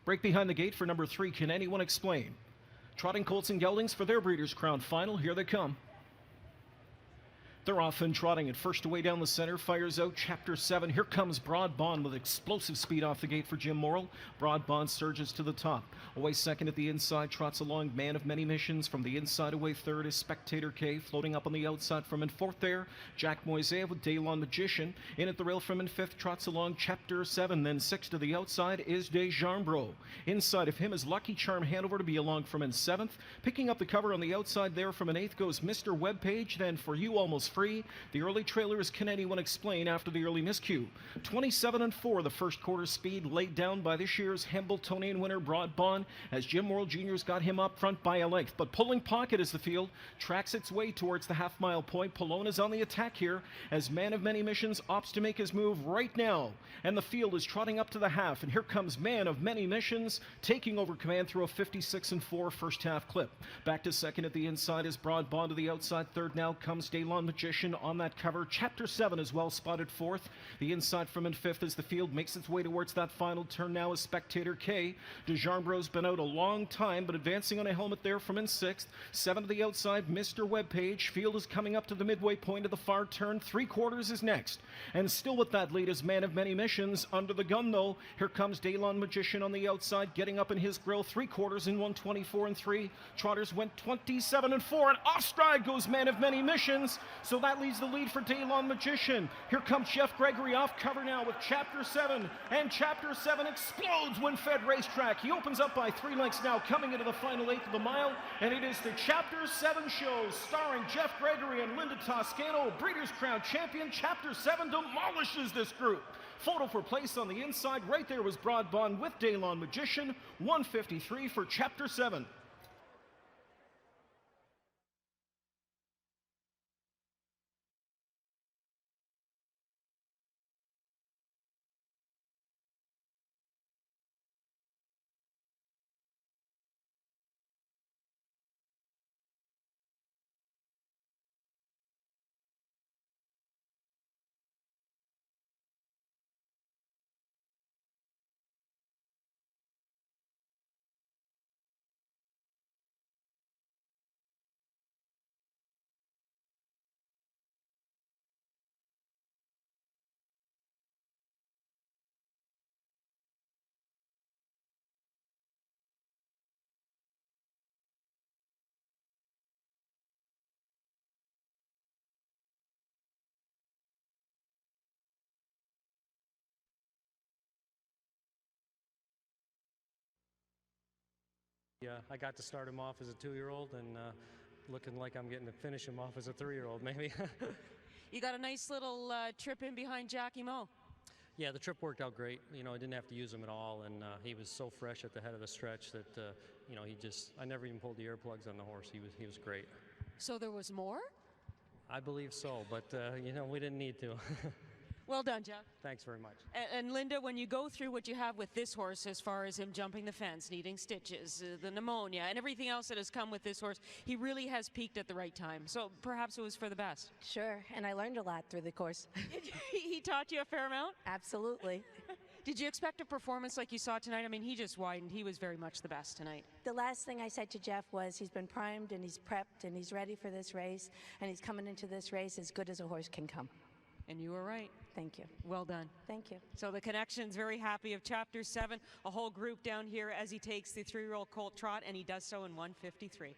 Break behind the gate for number 3, Can Anyone Explain? Trotting colts and geldings for their Breeders' Crown Final. Here they come. They're off and trotting at first away down the center. Fires out Chapter 7. Here comes Broad Bond with explosive speed off the gate for Jim Morrill. Broad Bond surges to the top. Away second at the inside, trots along Man of Many Missions. From the inside away third is Spectator K. Floating up on the outside from in fourth there, Jack Moisea with Daylon Magician. In at the rail from in fifth, trots along Chapter 7. Then sixth to the outside is Desjambro. Inside of him is Lucky Charm Hanover to be along from in seventh. Picking up the cover on the outside there from an eighth goes Mr. Webpage. Then For You Almost Free. The early trailer is Can Anyone Explain after the early miscue. 27-4 the first quarter speed laid down by this year's Hambletonian winner Broad Bond, as Jim Morrill Jr.'s got him up front by a length. But pulling pocket as the field tracks its way towards the half-mile point. Polona's on the attack here as Man of Many Missions opts to make his move right now. And the field is trotting up to the half. And here comes Man of Many Missions taking over command through a 56-4 first half clip. Back to second at the inside is Broad Bond to the outside. Third now comes Daylon Magician on that cover. Chapter 7 is well spotted fourth. The inside from in fifth as the field makes its way towards that final turn now is Spectator K. Desjambro's been out a long time, but advancing on a helmet there from in sixth. Seven to the outside, Mr. Webpage. Field is coming up to the midway point of the far turn. Three quarters is next. And still with that lead is Man of Many Missions. Under the gun though, here comes Daylon Magician on the outside, getting up in his grill. Three quarters in 1:24-3. Trotters went 27-4, and off stride goes Man of Many Missions. So that leads the lead for Daylon Magician. Here comes Jeff Gregory off cover now with Chapter 7, and Chapter 7 explodes when Fed Racetrack. He opens up by 3 lengths now, coming into the final eighth of the mile, and it is the Chapter 7 show starring Jeff Gregory and Linda Toscano. Breeders' Crown champion Chapter 7 demolishes this group. Photo for place on the inside. Right there was Broad Bond with Daylon Magician. 153 for Chapter 7. Yeah, I got to start him off as a 2-year-old and looking like I'm getting to finish him off as a 3-year-old maybe. You got a nice little trip in behind Jackie Moe. Yeah, the trip worked out great. You know, I didn't have to use him at all, and he was so fresh at the head of the stretch that, you know, I never even pulled the earplugs on the horse. He was great. So there was more? I believe so, but, you know, we didn't need to. Well done, Jeff. Thanks very much. And Linda, when you go through what you have with this horse as far as him jumping the fence, needing stitches, the pneumonia, and everything else that has come with this horse, he really has peaked at the right time. So perhaps it was for the best. Sure, and I learned a lot through the course. He taught you a fair amount? Absolutely. Did you expect a performance like you saw tonight? I mean, he just widened. He was very much the best tonight. The last thing I said to Jeff was he's been primed and he's prepped and he's ready for this race, and he's coming into this race as good as a horse can come. And you were right. Thank you. Well done. Thank you. So the Connection's very happy of Chapter 7, a whole group down here as he takes the 3-year-old colt trot, and he does so in 1:53.